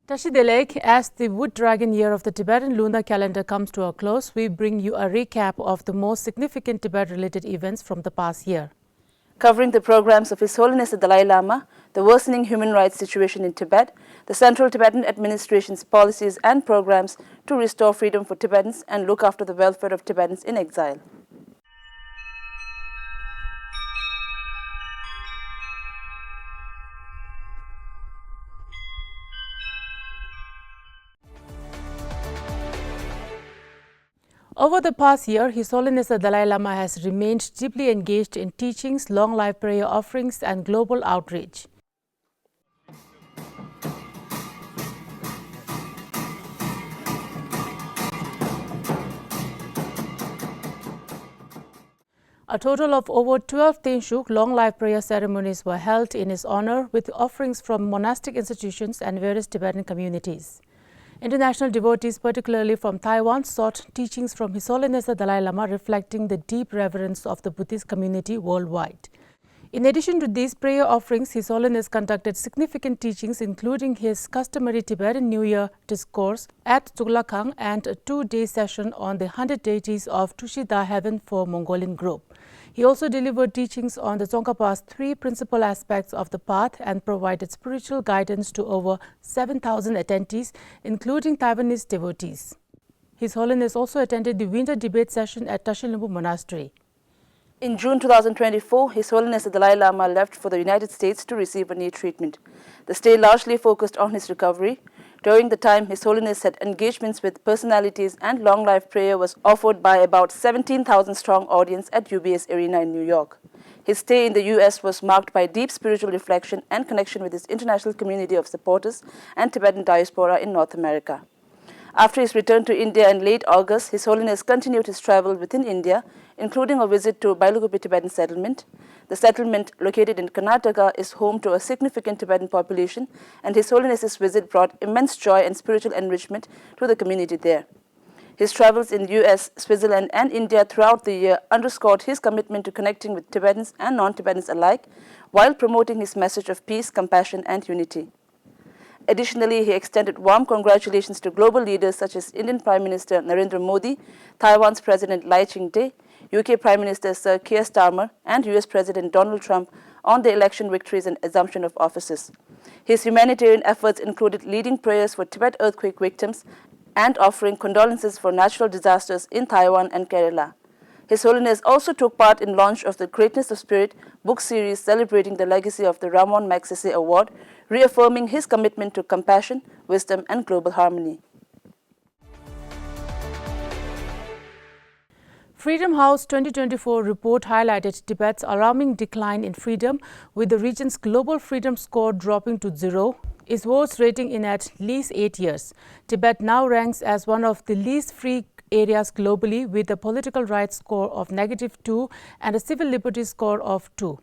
Tashidelek, as the Wood Dragon year of the Tibetan lunar calendar comes to a close, we bring you a recap of the most significant Tibet-related events from the past year. Covering the programs of His Holiness the Dalai Lama, the worsening human rights situation in Tibet, the Central Tibetan Administration's policies and programs to restore freedom for Tibetans and look after the welfare of Tibetans in exile. Over the past year, His Holiness the Dalai Lama has remained deeply engaged in teachings, long life prayer offerings, and global outreach. A total of over 12 Tenshuk long life prayer ceremonies were held in his honor, with offerings from monastic institutions and various Tibetan communities. International devotees, particularly from Taiwan, sought teachings from His Holiness the Dalai Lama, reflecting the deep reverence of the Buddhist community worldwide. In addition to these prayer offerings, His Holiness conducted significant teachings, including his customary Tibetan New Year discourse at Tuglakhang and a 2-day session on the 100 deities of Tushida heaven for Mongolian group. He also delivered teachings on the Tsongkhapa's 3 principal aspects of the path and provided spiritual guidance to over 7,000 attendees, including Taiwanese devotees. His Holiness also attended the winter debate session at Tashilimbu Monastery. In June 2024, His Holiness the Dalai Lama left for the United States to receive a knee treatment. The stay largely focused on his recovery. During the time, His Holiness had engagements with personalities, and long life prayer was offered by about 17,000 strong audience at UBS Arena in New York. His stay in the US was marked by deep spiritual reflection and connection with his international community of supporters and Tibetan diaspora in North America. After his return to India in late August, His Holiness continued his travel within India, including a visit to Bailukupi Tibetan settlement. The settlement, located in Karnataka, is home to a significant Tibetan population, and His Holiness's visit brought immense joy and spiritual enrichment to the community there. His travels in US, Switzerland, and India throughout the year underscored his commitment to connecting with Tibetans and non-Tibetans alike, while promoting his message of peace, compassion, and unity. Additionally, he extended warm congratulations to global leaders such as Indian Prime Minister Narendra Modi, Taiwan's President Lai Ching-te, UK Prime Minister Sir Keir Starmer, and US President Donald Trump on the election victories and assumption of offices. His humanitarian efforts included leading prayers for Tibet earthquake victims and offering condolences for natural disasters in Taiwan and Kerala. His Holiness also took part in launch of the Greatness of Spirit book series celebrating the legacy of the Ramon Magsaysay Award, reaffirming his commitment to compassion, wisdom, and global harmony. Freedom House 2024 report highlighted Tibet's alarming decline in freedom, with the region's global freedom score dropping to 0, its worst rating in at least 8 years. Tibet now ranks as one of the least free areas globally, with a political rights score of -2 and a civil liberties score of 2.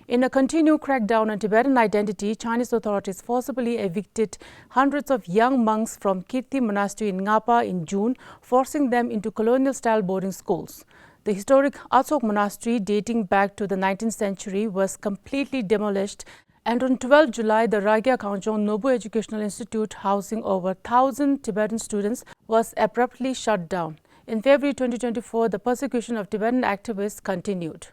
In a continued crackdown on Tibetan identity, Chinese authorities forcibly evicted hundreds of young monks from Kirti Monastery in Ngapa in June, forcing them into colonial-style boarding schools. The historic Atsok Monastery, dating back to the 19th century, was completely demolished, and on 12 July, the Ragya Kangchong Nobu Educational Institute, housing over 1,000 Tibetan students, was abruptly shut down. In February 2024, the persecution of Tibetan activists continued.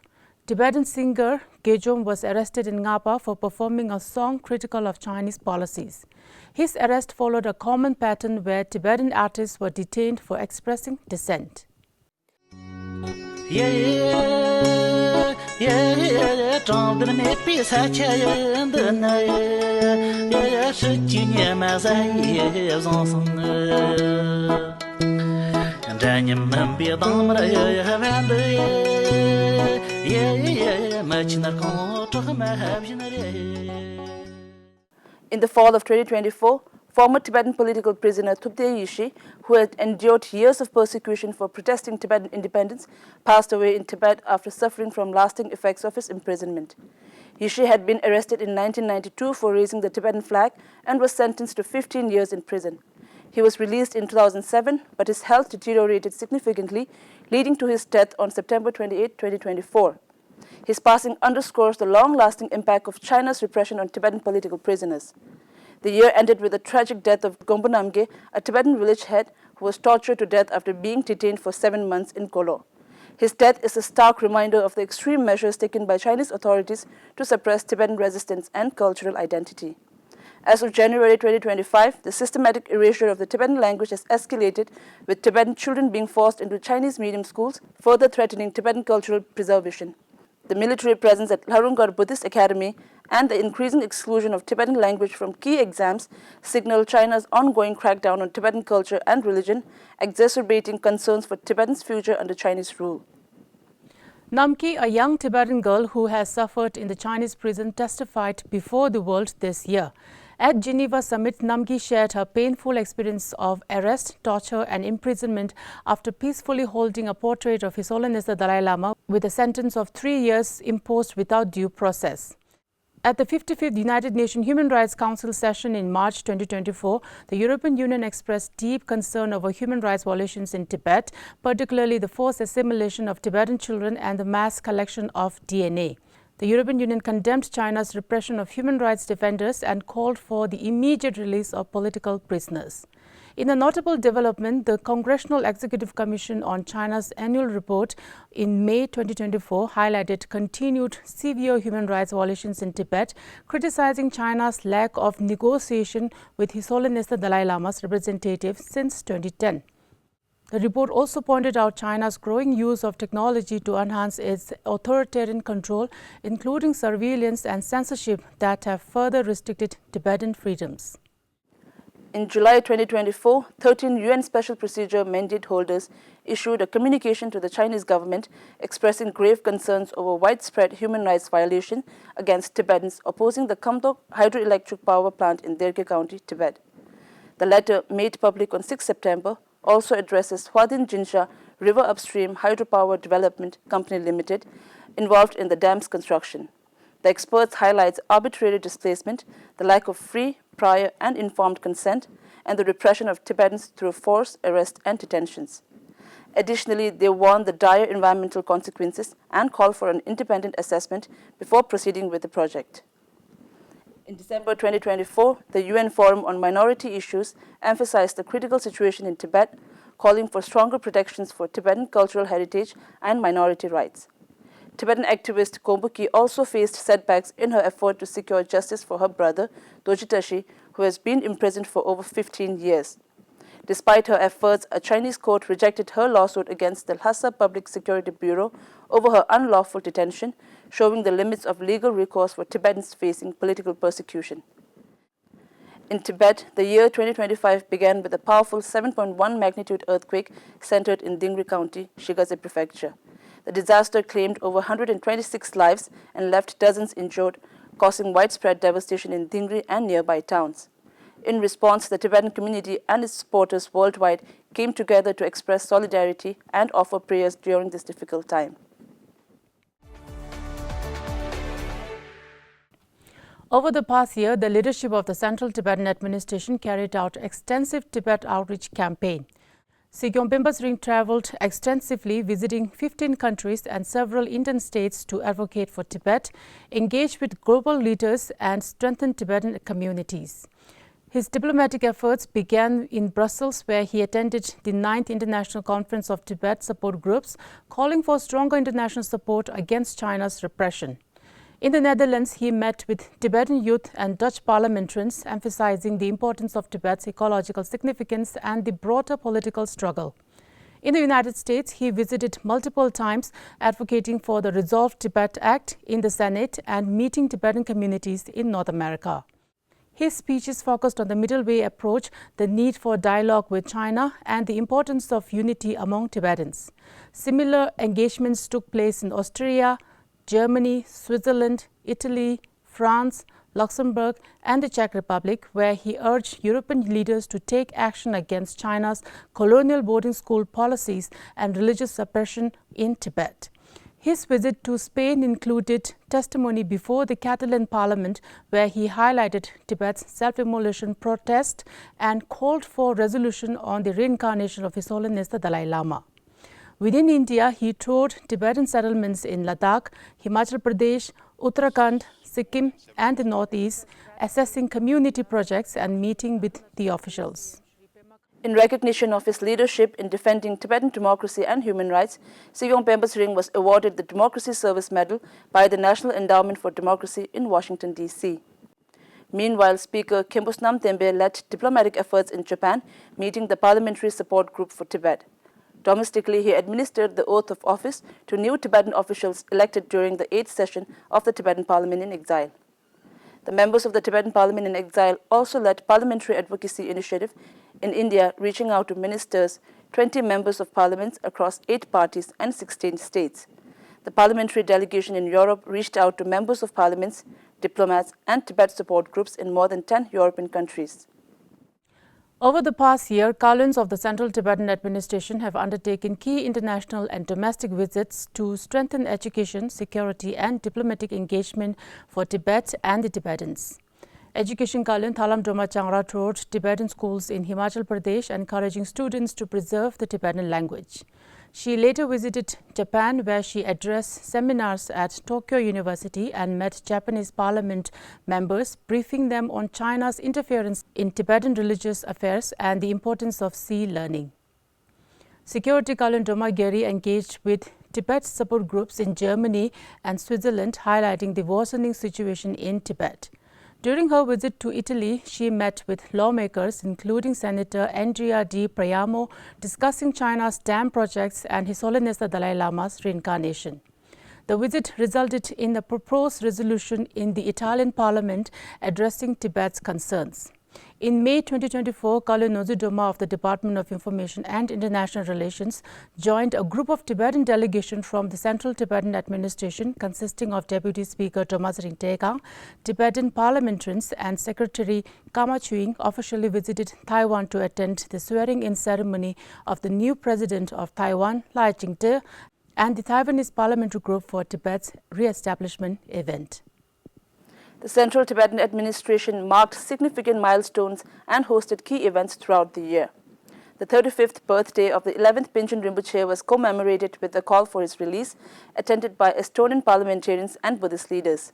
Tibetan singer Gejom was arrested in Ngapa for performing a song critical of Chinese policies. His arrest followed a common pattern where Tibetan artists were detained for expressing dissent. In the fall of 2024, former Tibetan political prisoner Thupte Yishi, who had endured years of persecution for protesting Tibetan independence, passed away in Tibet after suffering from lasting effects of his imprisonment. Yishi had been arrested in 1992 for raising the Tibetan flag and was sentenced to 15 years in prison. He was released in 2007, but his health deteriorated significantly, leading to his death on September 28, 2024. His passing underscores the long-lasting impact of China's repression on Tibetan political prisoners. The year ended with the tragic death of Gompo Namge, a Tibetan village head who was tortured to death after being detained for 7 months in Kolo. His death is a stark reminder of the extreme measures taken by Chinese authorities to suppress Tibetan resistance and cultural identity. As of January 2025, the systematic erasure of the Tibetan language has escalated, with Tibetan children being forced into Chinese medium schools, further threatening Tibetan cultural preservation. The military presence at Larungar Buddhist Academy and the increasing exclusion of Tibetan language from key exams signal China's ongoing crackdown on Tibetan culture and religion, exacerbating concerns for Tibetans' future under Chinese rule. Namki, a young Tibetan girl who has suffered in the Chinese prison, testified before the world this year. At Geneva Summit, Namki shared her painful experience of arrest, torture and imprisonment after peacefully holding a portrait of His Holiness the Dalai Lama with a sentence of 3 years imposed without due process. At the 55th United Nations Human Rights Council session in March 2024, the European Union expressed deep concern over human rights violations in Tibet, particularly the forced assimilation of Tibetan children and the mass collection of DNA. The European Union condemned China's repression of human rights defenders and called for the immediate release of political prisoners. In a notable development, the Congressional Executive Commission on China's annual report in May 2024 highlighted continued severe human rights violations in Tibet, criticizing China's lack of negotiation with His Holiness the Dalai Lama's representative since 2010. The report also pointed out China's growing use of technology to enhance its authoritarian control, including surveillance and censorship that have further restricted Tibetan freedoms. In July 2024, 13 UN Special Procedure Mandate holders issued a communication to the Chinese government expressing grave concerns over widespread human rights violation against Tibetans opposing the Kamtok hydroelectric power plant in Dingri County, Tibet. The letter, made public on 6 September, also addresses Hwadin Jinsha River Upstream Hydropower Development Company Limited, involved in the dam's construction. The experts highlight arbitrary displacement, the lack of free, prior and informed consent, and the repression of Tibetans through force, arrest and detentions. Additionally, they warn the dire environmental consequences and call for an independent assessment before proceeding with the project. In December 2024, the UN Forum on Minority Issues emphasized the critical situation in Tibet, calling for stronger protections for Tibetan cultural heritage and minority rights. Tibetan activist Gompo also faced setbacks in her effort to secure justice for her brother, Dojitashi, who has been imprisoned for over 15 years. Despite her efforts, a Chinese court rejected her lawsuit against the Lhasa Public Security Bureau over her unlawful detention, showing the limits of legal recourse for Tibetans facing political persecution. In Tibet, the year 2025 began with a powerful 7.1 magnitude earthquake centered in Dingri County, Shigaze Prefecture. The disaster claimed over 126 lives and left dozens injured, causing widespread devastation in Dingri and nearby towns. In response, the Tibetan community and its supporters worldwide came together to express solidarity and offer prayers during this difficult time. Over the past year, the leadership of the Central Tibetan Administration carried out extensive Tibet outreach campaign. Sigyong Bimba's Ring travelled extensively, visiting 15 countries and several Indian states to advocate for Tibet, engage with global leaders and strengthen Tibetan communities. His diplomatic efforts began in Brussels, where he attended the 9th International Conference of Tibet Support Groups, calling for stronger international support against China's repression. In the Netherlands, he met with Tibetan youth and Dutch parliamentarians, emphasizing the importance of Tibet's ecological significance and the broader political struggle. In the United States, he visited multiple times, advocating for the Resolve Tibet Act in the Senate and meeting Tibetan communities in North America. His speeches focused on the middle way approach, the need for dialogue with China, and the importance of unity among Tibetans. Similar engagements took place in Austria, Germany, Switzerland, Italy, France, Luxembourg, and the Czech Republic, where he urged European leaders to take action against China's colonial boarding school policies and religious suppression in Tibet. His visit to Spain included testimony before the Catalan Parliament, where he highlighted Tibet's self-immolation protest and called for resolution on the reincarnation of His Holiness the Dalai Lama. Within India, he toured Tibetan settlements in Ladakh, Himachal Pradesh, Uttarakhand, Sikkim and the Northeast, assessing community projects and meeting with the officials. In recognition of his leadership in defending Tibetan democracy and human rights, Sigyon Pembasring was awarded the Democracy Service Medal by the National Endowment for Democracy in Washington, D.C. Meanwhile, Speaker Kembusnam Tembe led diplomatic efforts in Japan, meeting the Parliamentary Support Group for Tibet. Domestically, he administered the oath of office to new Tibetan officials elected during the 8th session of the Tibetan Parliament in Exile. The members of the Tibetan Parliament in Exile also led Parliamentary Advocacy Initiative in India, reaching out to ministers, 20 members of parliaments across 8 parties and 16 states. The parliamentary delegation in Europe reached out to members of parliaments, diplomats and Tibet support groups in more than 10 European countries. Over the past year, Kowloons of the Central Tibetan Administration have undertaken key international and domestic visits to strengthen education, security and diplomatic engagement for Tibet and the Tibetans. Education Kowloon Thalam Doma Changra toured Tibetan schools in Himachal Pradesh, encouraging students to preserve the Tibetan language. She later visited Japan, where she addressed seminars at Tokyo University and met Japanese parliament members, briefing them on China's interference in Tibetan religious affairs and the importance of sea learning. Security Kowloon Doma Geri engaged with Tibet support groups in Germany and Switzerland, highlighting the worsening situation in Tibet. During her visit to Italy, she met with lawmakers, including Senator Andrea Di Priamo, discussing China's dam projects and His Holiness the Dalai Lama's reincarnation. The visit resulted in a proposed resolution in the Italian parliament addressing Tibet's concerns. In May 2024, Kowloon Nozudoma of the Department of Information and International Relations joined a group of Tibetan delegation from the Central Tibetan Administration, consisting of Deputy Speaker Thomas Ringtega, Tibetan parliamentarians and Secretary Kama Chuing officially visited Taiwan to attend the swearing-in ceremony of the new president of Taiwan, Lai Ching-te, and the Taiwanese Parliamentary Group for Tibet's re-establishment event. The Central Tibetan Administration marked significant milestones and hosted key events throughout the year. The 35th birthday of the 11th Pinchen Rinpoche was commemorated with a call for his release, attended by Estonian parliamentarians and Buddhist leaders.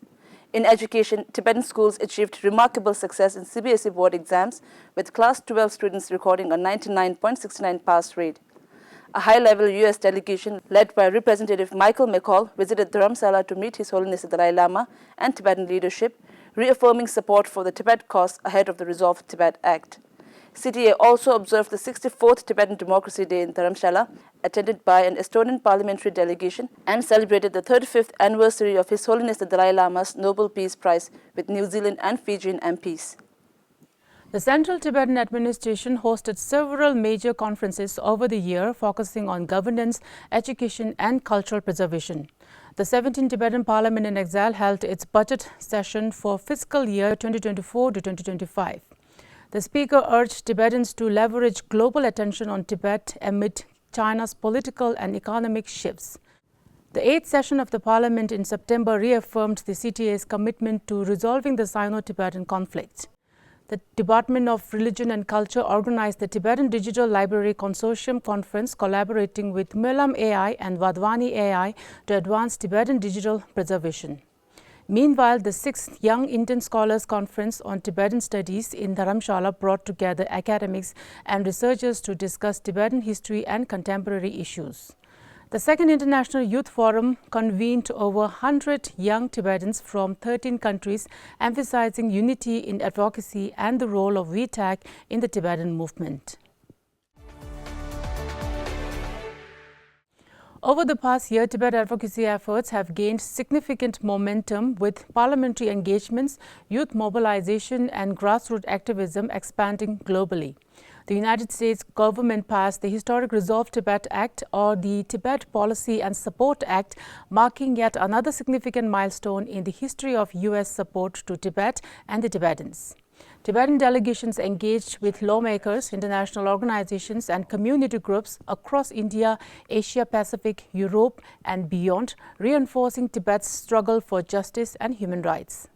In education, Tibetan schools achieved remarkable success in CBSE board exams, with Class 12 students recording a 99.69 pass rate. A high-level U.S. delegation led by Representative Michael McCall visited Dharamsala to meet His Holiness the Dalai Lama and Tibetan leadership, reaffirming support for the Tibet cause ahead of the Resolve Tibet Act. CTA also observed the 64th Tibetan Democracy Day in Dharamshala, attended by an Estonian parliamentary delegation, and celebrated the 35th anniversary of His Holiness the Dalai Lama's Nobel Peace Prize with New Zealand and Fijian MPs. The Central Tibetan Administration hosted several major conferences over the year, focusing on governance, education and cultural preservation. The 17th Tibetan Parliament in Exile held its budget session for fiscal year 2024 to 2025. The speaker urged Tibetans to leverage global attention on Tibet amid China's political and economic shifts. The 8th session of the Parliament in September reaffirmed the CTA's commitment to resolving the Sino-Tibetan conflict. The Department of Religion and Culture organized the Tibetan Digital Library Consortium Conference, collaborating with Melam AI and Vadvani AI to advance Tibetan digital preservation. Meanwhile, the 6th Young Indian Scholars Conference on Tibetan Studies in Dharamshala brought together academics and researchers to discuss Tibetan history and contemporary issues. The second International Youth Forum convened over 100 young Tibetans from 13 countries, emphasizing unity in advocacy and the role of VTAC in the Tibetan movement. Over the past year, Tibet advocacy efforts have gained significant momentum, with parliamentary engagements, youth mobilization and grassroots activism expanding globally. The United States government passed the historic Resolve Tibet Act, or the Tibet Policy and Support Act, marking yet another significant milestone in the history of U.S. support to Tibet and the Tibetans. Tibetan delegations engaged with lawmakers, international organizations and community groups across India, Asia Pacific, Europe and beyond, reinforcing Tibet's struggle for justice and human rights.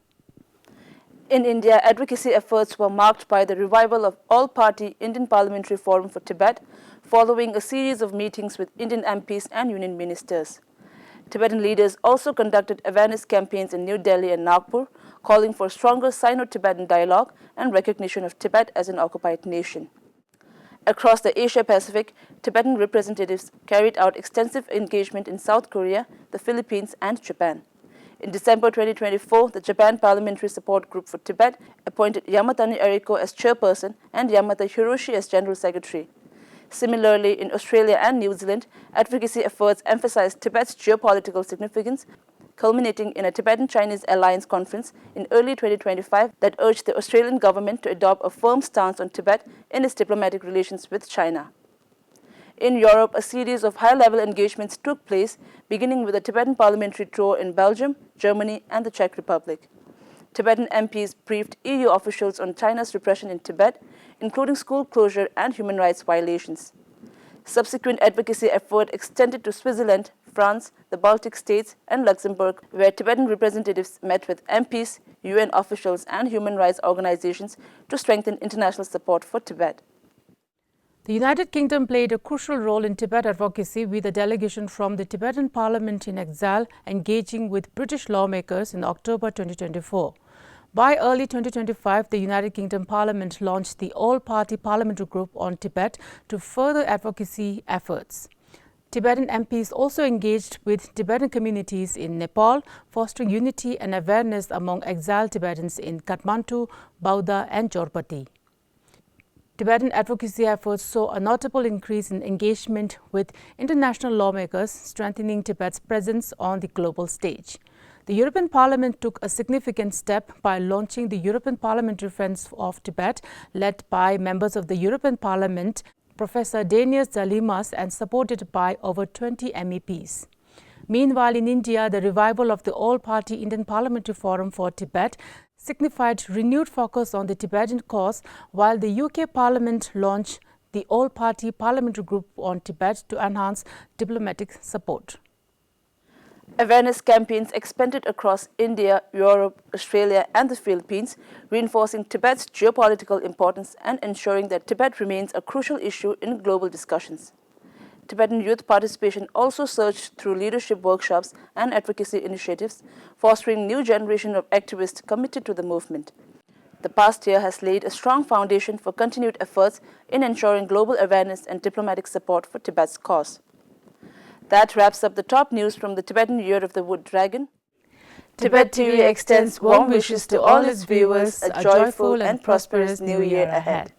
In India, advocacy efforts were marked by the revival of all-party Indian Parliamentary Forum for Tibet, following a series of meetings with Indian MPs and union ministers. Tibetan leaders also conducted awareness campaigns in New Delhi and Nagpur, calling for stronger Sino-Tibetan dialogue and recognition of Tibet as an occupied nation. Across the Asia-Pacific, Tibetan representatives carried out extensive engagement in South Korea, the Philippines, and Japan. In December 2024, the Japan Parliamentary Support Group for Tibet appointed Yamatani Ariko as chairperson and Yamata Hiroshi as general secretary. Similarly, in Australia and New Zealand, advocacy efforts emphasized Tibet's geopolitical significance, culminating in a Tibetan-Chinese Alliance conference in early 2025 that urged the Australian government to adopt a firm stance on Tibet in its diplomatic relations with China. In Europe, a series of high-level engagements took place, beginning with a Tibetan parliamentary tour in Belgium, Germany, and the Czech Republic. Tibetan MPs briefed EU officials on China's repression in Tibet, including school closure and human rights violations. Subsequent advocacy effort extended to Switzerland, France, the Baltic states, and Luxembourg, where Tibetan representatives met with MPs, UN officials, and human rights organizations to strengthen international support for Tibet. The United Kingdom played a crucial role in Tibet advocacy, with a delegation from the Tibetan Parliament in exile engaging with British lawmakers in October 2024. By early 2025, the United Kingdom Parliament launched the All-Party Parliamentary Group on Tibet to further advocacy efforts. Tibetan MPs also engaged with Tibetan communities in Nepal, fostering unity and awareness among exiled Tibetans in Kathmandu, Bauda, and Jorpati. Tibetan advocacy efforts saw a notable increase in engagement with international lawmakers, strengthening Tibet's presence on the global stage. The European Parliament took a significant step by launching the European Parliamentary Friends of Tibet, led by members of the European Parliament, Professor Danius Zalimas, and supported by over 20 MEPs. Meanwhile, in India, the revival of the All-Party Indian Parliamentary Forum for Tibet signified renewed focus on the Tibetan cause, while the UK Parliament launched the All-Party Parliamentary Group on Tibet to enhance diplomatic support. Awareness campaigns expanded across India, Europe, Australia, and the Philippines, reinforcing Tibet's geopolitical importance and ensuring that Tibet remains a crucial issue in global discussions. Tibetan youth participation also surged through leadership workshops and advocacy initiatives, fostering new generation of activists committed to the movement. The past year has laid a strong foundation for continued efforts in ensuring global awareness and diplomatic support for Tibet's cause. That wraps up the top news from the Tibetan Year of the Wood Dragon. Tibettv extends warm wishes to all its viewers a joyful and prosperous new year ahead.